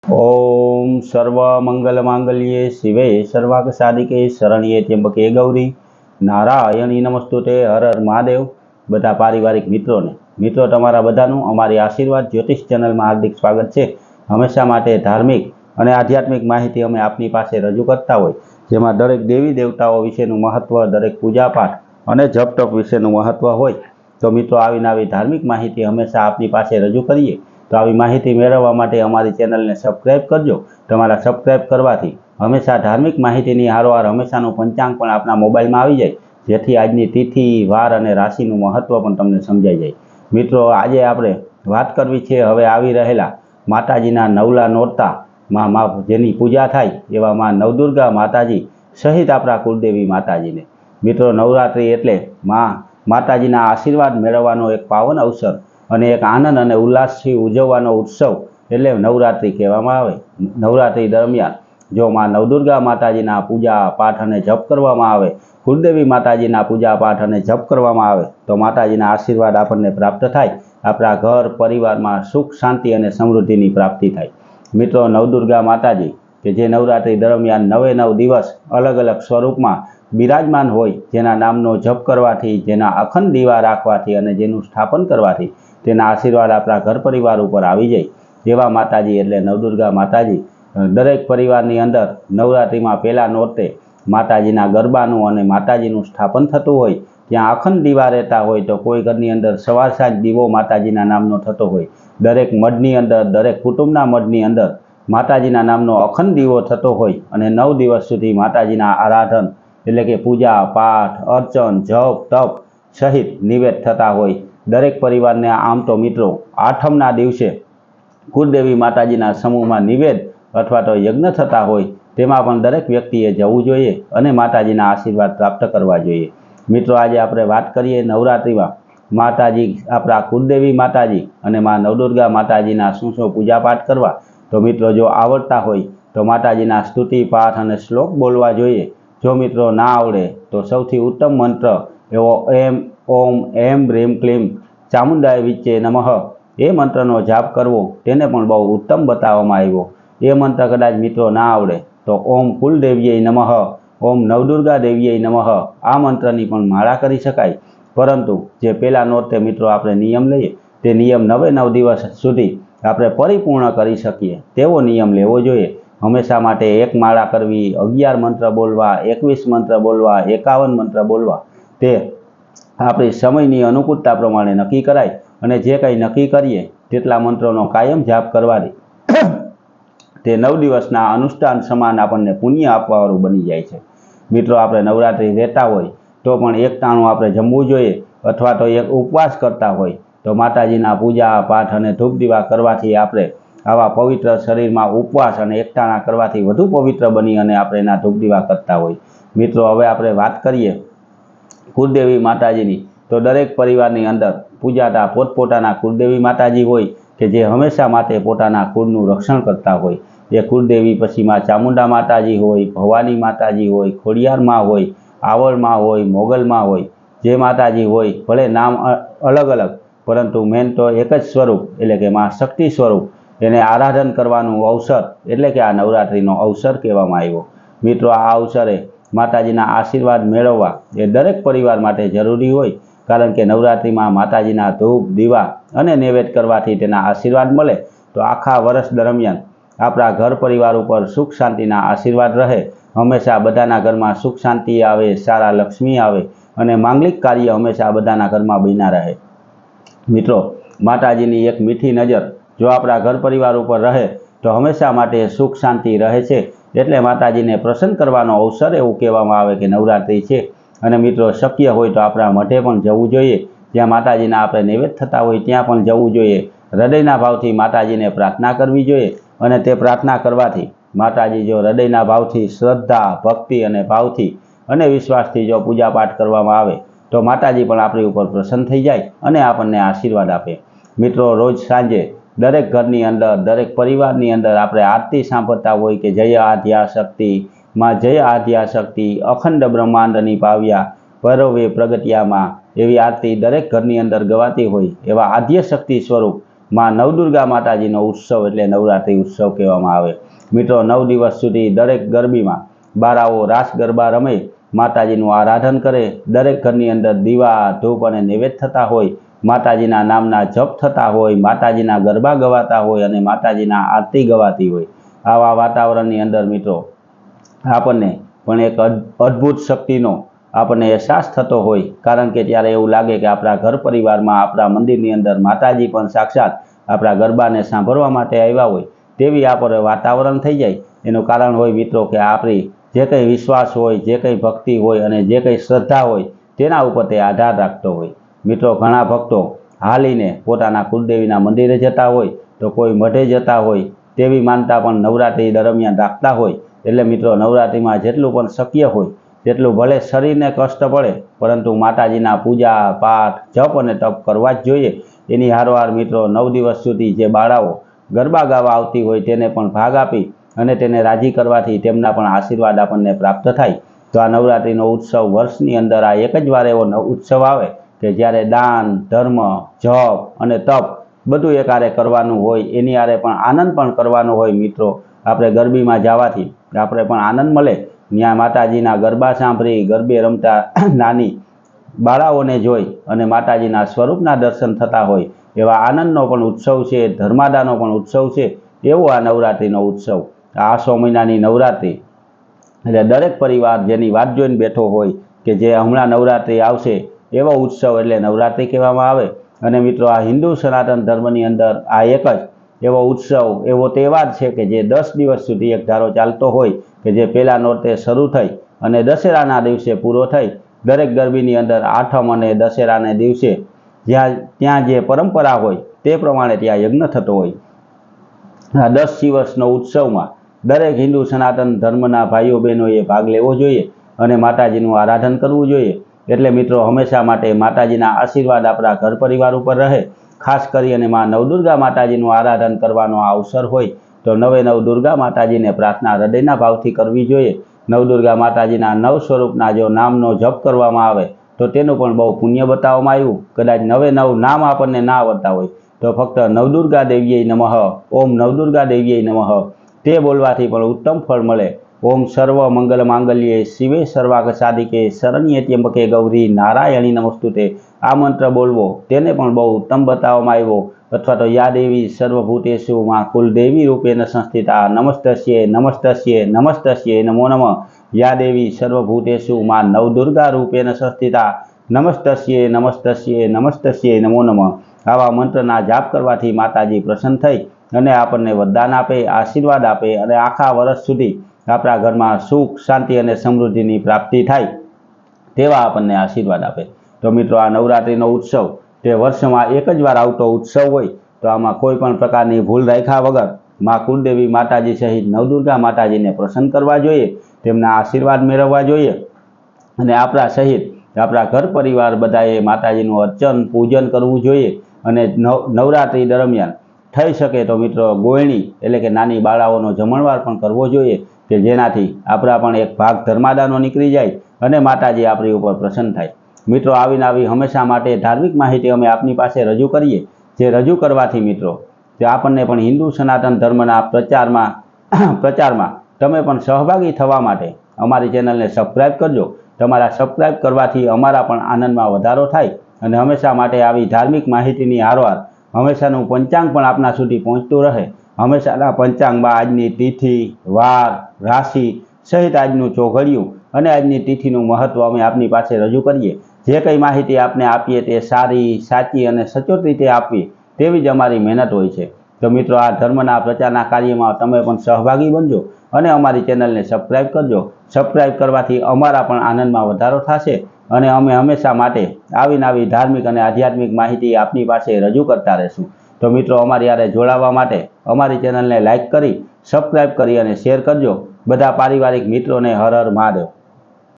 ओम सर्वमंगलमांगल्ये शिवे सर्वार्थ शरण्ये त्र्यंबके गौरी नारायणी नमस्तुते हर हर महादेव। बधा पारिवारिक मित्रों तमारा बधानुं अमारी आशीर्वाद ज्योतिष चेनल में हार्दिक स्वागत है। हमेशा माटे धार्मिक और आध्यात्मिक माहिती अमे आपनी पासे रजू करता होय, जेमां दरेक देवी देवताओं विशेनुं महत्व, दरेक पूजा पाठ और जप तप विशेनुं महत्व होय। तो मित्रों आवी नवी धार्मिक माहिती हमेशा आपनी पासे रजू करीए। तो आ माहिती मेळववा माटे अमारी चेनल ने सब्सक्राइब करजो। तमारा सब्सक्राइब करवाथी हमेशा धार्मिक माहितीनी हारोहार हमेशानुं पंचांग पण आपना मोबाइल में आवी जाय, जेथी आजनी तिथि वार अने राशिनुं महत्व पण तमने समजाई जाय। मित्रों आजे आपणे वात करवी छे हवे आवी रहेला माताजीना नवला नोरता मां जेनी पूजा थाय एवा मां नवदुर्गा माताजी सहित आपणा कुलदेवी माताजीने। मित्रों नवरात्रि एटले माताजीना आशीर्वाद मेळववानो एक पावन अवसर अने एक आनंद अने उल्लासथी उजववानो उत्सव एटले नवरात्रि कहेवामां आवे। नवरात्रि दरमियान जो मां नवदुर्गा माताजीना पूजा पाठ अने जप करवामां आवे, कुलदेवी माताजीना पूजा पाठ अने जप करवामां आवे तो माताजीना आशीर्वाद आपणने प्राप्त थाय, आपणा घर परिवारमां सुख शांति अने समृद्धिनी प्राप्ति थाय। मित्रों नवदुर्गा माताजी के जे नवरात्रि दरमियान 9 दिवस अलग अलग स्वरूप में बिराजमान होय, जेना नामनो जप करवाथी, जेना अखंड दीवा राखवाथी अने जेनुं स्थापन करवाथी तेना आशीर्वाद आपणा घर परिवार उपर आवी जाय एवा माताजी एटले नवदुर्गा माताजी। दरेक परिवारनी अंदर नवरात्रिमां पहेला नोरते माताजीना गरबानुं अने माताजीनुं स्थापन थतुं होय, त्यां अखंड दीवा रहेता होय तो कोई घरनी अंदर सवार साँज दीवो माताजीना नामनो थतो होय। दरेक मठनी अंदर, दरेक कुटुंबना मठनी अंदर माताजीना नामनो अखंड दीवो थतो होय अने 9 दिवस सुधी माताजीना आराधन एटले के पूजा पाठ अर्चन जप तप सहित निवेद थता होय। दरेक परिवार ने आम तो मित्रों आठमना दिवसे कुलदेवी माताजीना समूह में निवेद अथवा तो यज्ञ थता होय तेमां पण दरेक व्यक्तिए जवुं जोईए अने माताजीना आशीर्वाद प्राप्त करवा जोईए। मित्रों आज आपणे वात करीए नवरात्रिमां माताजी आपणा कुलदेवी माताजी अने मां नवदुर्गा माताजीना शुं शुं पूजा पाठ करवा। तो मित्रों जो आवडता होय तो माताजीना स्तुति पाठ अने श्लोक बोलवा जोईए। जो मित्रों ना आवडे तो सौथी उत्तम मंत्र एवो एम ओम एम ह्रीम क्लीम चामुंडाय विच्चे नमः ए मंत्रनो जाप करवो तेने पण बहु उत्तम बताववामां आव्यो। ए मंत्र कदाच मित्रों ना आवडे तो ओम कुलदेवीये नमः, ओम नवदुर्गा देवीये नमः आ मंत्रनी पण माळा करी शकाय। परंतु जे पेला नोरते मित्रों आपणे नियम लईए ते नियम 9 दिवस सुधी आपणे परिपूर्ण करी शकीए तेवो नियम लेवो जोईए। हमेशा माटे एक माळा करवी, 11 मंत्र बोलवा, 21 मंत्र बोलवा, 51 मंत्र बोलवा ते आपणी समयनी अनुकूलता प्रमाणे नक्की कराय अने जे कंई नक्की करीए तेटला मंत्रोनो कायम जाप करवाथी ते 9 दिवसना अनुष्ठान समान आपणने पुण्य आपवावाळुं बनी जाय छे। मित्रों आपणे नवरात्रि रहेता होय तो पण एक टाणुं आपणे जमवुं जोईए अथवा तो एक उपवास करता होय तो माताजीना पूजा पाठ अने धूप दीवा करवाथी आपणे आवा पवित्र शरीरमां उपवास अने एकटाणा करवाथी वधु पवित्र बनी अने आपणे एना धूप दीवा करता होय। मित्रों हवे आपणे वात करीए कुलदेवी माताजीनी तो दरेक परिवारनी अंदर पूजाता पोतपोताना कुलदेवी माताजी होय के जे हमेशा माटे पोताना कुलनुं रक्षण करता होय। ए कुलदेवी पछी मां चामुंडा माताजी होय, भवानी माताजी होय, खोडियार मां होय, आवळ मां होय, मोगल मां होय, जे माताजी होय भले नाम अलग अलग परंतु मेन तो एक ज स्वरूप एटले के मां शक्ति स्वरूप एने आराधन करवानुं अवसर एटले के आ नवरात्रिनो अवसर कहेवामां आव्यो। मित्रों आ अवसरे माताजीना आशीर्वाद मेळववा ए दरेक परिवार माटे जरूरी होय, कारण के नवरात्रि में माताजीना धूप दीवा अने नैवेद्य करवाथी तेना आशीर्वाद मळे तो आखा वर्ष दरमियान आपणा घर परिवार उपर सुख शांतिना आशीर्वाद रहे। हमेशा बधाना घरमां सुख शांति आवे, सारा लक्ष्मी आवे अने मांगलिक कार्य हमेशा बधाना घरमां बन्या रहे। मित्रों माताजीनी एक मीठी नजर जो आपणा घर परिवार उपर रहे तो हमेशा माटे सुख शांति रहे छे। एटले माताजीने प्रसन्न करवानो अवसर एवुं कहेवामां आवे के नवरात्रि छे। अने मित्रों शक्य होय तो आपणा मठे पण जवुं जोईए, ज्यां माताजीना आपणे नैवेद्य थता होय त्यां पण जवुं जोईए। हृदयना भावथी माताजीने प्रार्थना करवी जोईए अने ते प्रार्थना करवाथी माताजी जो हृदयना भावथी श्रद्धा भक्ति अने भावथी अने विश्वासथी जो पूजा पाठ करवामां आवे तो माताजी पण आपणी उपर प्रसन्न थई जाय अने आपणने आशीर्वाद आपे। मित्रों रोज सांजे दरेक घरनी अंदर, दरेक परिवारनी अंदर आपणे आरती सांभळता होय के जय आद्या शक्ति मां, जय आद्या शक्ति, अखंड ब्रह्मांडनी पाव्या परवे प्रगट्या मां एवी आरती दरेक घरनी अंदर गवाती होय एवा आद्य शक्ति स्वरूप માં નવદુર્ગા માતાજીનો ઉત્સવ એટલે નવરાત્રિ ઉત્સવ કહેવામાં આવે। મિત્રો 9 દિવસ સુધી દરેક ગરબીમાં બાળાઓ રાસ ગરબા રમે, માતાજીનું આરાધન કરે, દરેક ઘરની અંદર દીવા ધૂપ અને નૈવેદ્ય થતા હોય, માતાજીના નામના જપ થતા હોય, માતાજીના ગરબા ગવાતા હોય અને માતાજીના આરતી ગવાતી હોય। આવા વાતાવરણની અંદર મિત્રો આપણને પણ એક અદ્ભુત શક્તિનો આપણને અહેસાસ થતો હોય, કારણ કે ત્યારે એવું લાગે કે આપણા ઘર પરિવારમાં આપણા મંદિરની અંદર માતાજી પણ સાક્ષાત આપણા ગરબાને સાંભળવા માટે આવ્યા હોય તેવી આપણે વાતાવરણ થઈ જાય। એનું કારણ હોય મિત્રો કે આપણી જે કંઈ વિશ્વાસ હોય, જે કંઈ ભક્તિ હોય અને જે કંઈ શ્રદ્ધા હોય તેના ઉપર તે આધાર રાખતો હોય। મિત્રો ઘણા ભક્તો હાલીને પોતાના કુલદેવીના મંદિરે જતા હોય તો કોઈ મઢે જતા હોય તેવી માનતા પણ નવરાત્રિ દરમિયાન રાખતા હોય। એટલે મિત્રો નવરાત્રિમાં જેટલું પણ શક્ય હોય તેટલું ભલે શરીરને કષ્ટ પડે પરંતુ માતાજીના પૂજા પાઠ જપ અને તપ કરવા જ જોઈએ। એની હારોહાર મિત્રો 9 દિવસ સુધી જે બાળાઓ ગરબા ગાવા આવતી હોય તેને પણ ભાગ આપી અને તેને રાજી કરવાથી તેમના પણ આશીર્વાદ આપણને પ્રાપ્ત થાય। તો આ નવરાત્રિનો ઉત્સવ વર્ષની અંદર આ એક જ વાર એવો ઉત્સવ આવે કે જ્યારે દાન ધર્મ જપ અને તપ બધું એકારે કરવાનું હોય, એની આરે પણ આનંદ પણ કરવાનો હોય। મિત્રો આપણે ગરબીમાં જવાથી આપણે પણ આનંદ મળે, ત્યાં માતાજીના ગરબા સાંભળી ગરબે રમતા નાની બાળાઓને જોઈ અને માતાજીના સ્વરૂપના દર્શન થતા હોય એવા આનંદનો પણ ઉત્સવ છે, ધર્માદાનો પણ ઉત્સવ છે એવો આ નવરાત્રિનો ઉત્સવ। આસો મહિનાની નવરાત્રિ એટલે દરેક પરિવાર જેની વાત જોઈને બેઠો હોય કે જે હમણાં નવરાત્રિ આવશે એવો ઉત્સવ એટલે નવરાત્રિ કહેવામાં આવે। અને મિત્રો આ હિન્દુ સનાતન ધર્મની અંદર આ એક જ એવો ઉત્સવ એવો તહેવાર છે કે જે 10 દિવસ સુધી એક ધારો ચાલતો હોય કે જે પહેલા નોરતે શરૂ થઈ અને દશેરાના દિવસે પૂરો થઈ। દરેક ગરબીની અંદર આઠમ અને દશેરાના દિવસે ત્યાં જે પરંપરા હોય તે પ્રમાણે ત્યાં યજ્ઞ થતો હોય। આ 10 દિવસનો ઉત્સવમાં દરેક હિન્દુ સનાતન ધર્મના ભાઈઓ બહેનોએ ભાગ લેવો જોઈએ અને માતાજીનું આરાધન કરવું જોઈએ। એટલે મિત્રો હંમેશા માટે માતાજીના આશીર્વાદ આપણા ઘર પરિવાર ઉપર રહે। ખાસ કરી અને માં નવદુર્ગા માતાજીનું આરાધન કરવાનો આ અવસર હોય તો 9 દુર્ગા માતાજીને પ્રાર્થના હૃદયના ભાવથી કરવી જોઈએ। નવદુર્ગા માતાજીના 9 સ્વરૂપના જો નામનો જપ કરવામાં આવે તો તેનું પણ બહુ પુણ્ય બતાવવામાં આવ્યું। કદાચ 9 નામ આપણને ના આવડતા હોય તો ફક્ત નવદુર્ગા દેવીએ નમઃ, ઓમ નવદુર્ગા દેવીએ નમઃ તે બોલવાથી પણ ઉત્તમ ફળ મળે। ઓમ સર્વ મંગલ માંગલ્યે શિવે સર્વાર્થ સાધિકે શરણ્યે ત્ર્યંબકે ગૌરી નારાયણી નમસ્તુતે આ મંત્ર બોલવો તેને પણ બહુ ઉત્તમ બતાવવામાં આવ્યો। અથવા તો યા દેવી સર્વભૂતેષુ માં કુલદેવી રૂપેણ સંસ્થિતા નમસ્તસ્યે નમસ્તસ્યે નમસ્તસ્યે નમો નમઃ। યા દેવી સર્વભૂતેષુ માં નવદુર્ગા રૂપેણ સંસ્થિતા નમસ્તસ્યે નમસ્તસ્યે નમસ્તસ્યે નમો નમઃ। આવા મંત્રના જાપ કરવાથી માતાજી પ્રસન્ન થઈ અને આપણને વરદાન આપે, આશીર્વાદ આપે અને આખા વર્ષ સુધી આપણા ઘરમાં સુખ શાંતિ અને સમૃદ્ધિની પ્રાપ્તિ થાય તેવા આપણને આશીર્વાદ આપે। તો મિત્રો આ નવરાત્રિનો ઉત્સવ તે વર્ષમાં એક જ વાર આવતો ઉત્સવ હોય તો આમાં કોઈ પણ પ્રકારની ભૂલ રાખ્યા વગર માં કુલદેવી માતાજી સહિત નવદુર્ગા માતાજીને પ્રસન્ન કરવા જોઈએ, તેમના આશીર્વાદ મેળવવા જોઈએ અને આપણા સહિત આપણા ઘર પરિવાર બધાએ માતાજીનું અર્ચન પૂજન કરવું જોઈએ। અને નવરાત્રિ દરમિયાન થઈ શકે તો મિત્રો ગોયણી એટલે કે નાની બાળાઓનો જમણવાર પણ કરવો જોઈએ કે જેનાથી આપણા પણ એક ભાગ ધર્માદાનો નીકળી જાય અને માતાજી આપણી ઉપર પ્રસન્ન થાય। મિત્રો આવીને આવી હંમેશા માટે ધાર્મિક માહિતી અમે આપની પાસે રજૂ કરીએ, જે રજૂ કરવાથી મિત્રો તે આપણને પણ હિન્દુ સનાતન ધર્મના પ્રચારમાં તમે પણ સહભાગી થવા માટે અમારી ચેનલને સબસ્ક્રાઈબ કરજો। તમારા સબસ્ક્રાઈબ કરવાથી અમારા પણ આનંદમાં વધારો થાય અને હંમેશા માટે આવી ધાર્મિક માહિતીની હારોહાર હંમેશાનું પંચાંગ પણ આપના સુધી પહોંચતું રહે। હંમેશાના પંચાંગમાં આજની તિથિ, વાર, રાશિ સહિત આજનું ચોઘડિયું અને આજની તિથિનું મહત્ત્વ અમે આપની પાસે રજૂ કરીએ। જે કંઈ માહિતી આપને આપીએ તે સારી, સાચી અને સચોટ રીતે આપવી તેવી જ અમારી મહેનત હોય છે। તો મિત્રો આ ધર્મના પ્રચારના કાર્યમાં તમે પણ સહભાગી બનજો અને અમારી ચેનલને સબસ્ક્રાઈબ કરજો। સબસ્ક્રાઈબ કરવાથી અમારા પણ આનંદમાં વધારો થશે અને અમે હંમેશા માટે આવીને આવી ધાર્મિક અને આધ્યાત્મિક માહિતી આપની પાસે રજૂ કરતા રહીશું। તો મિત્રો અમારી યારે જોડાવા માટે અમારી ચેનલને લાઇક કરી, સબસ્ક્રાઈબ કરી અને શેર કરજો। બધા પારિવારિક મિત્રોને હર હર મહાદેવ।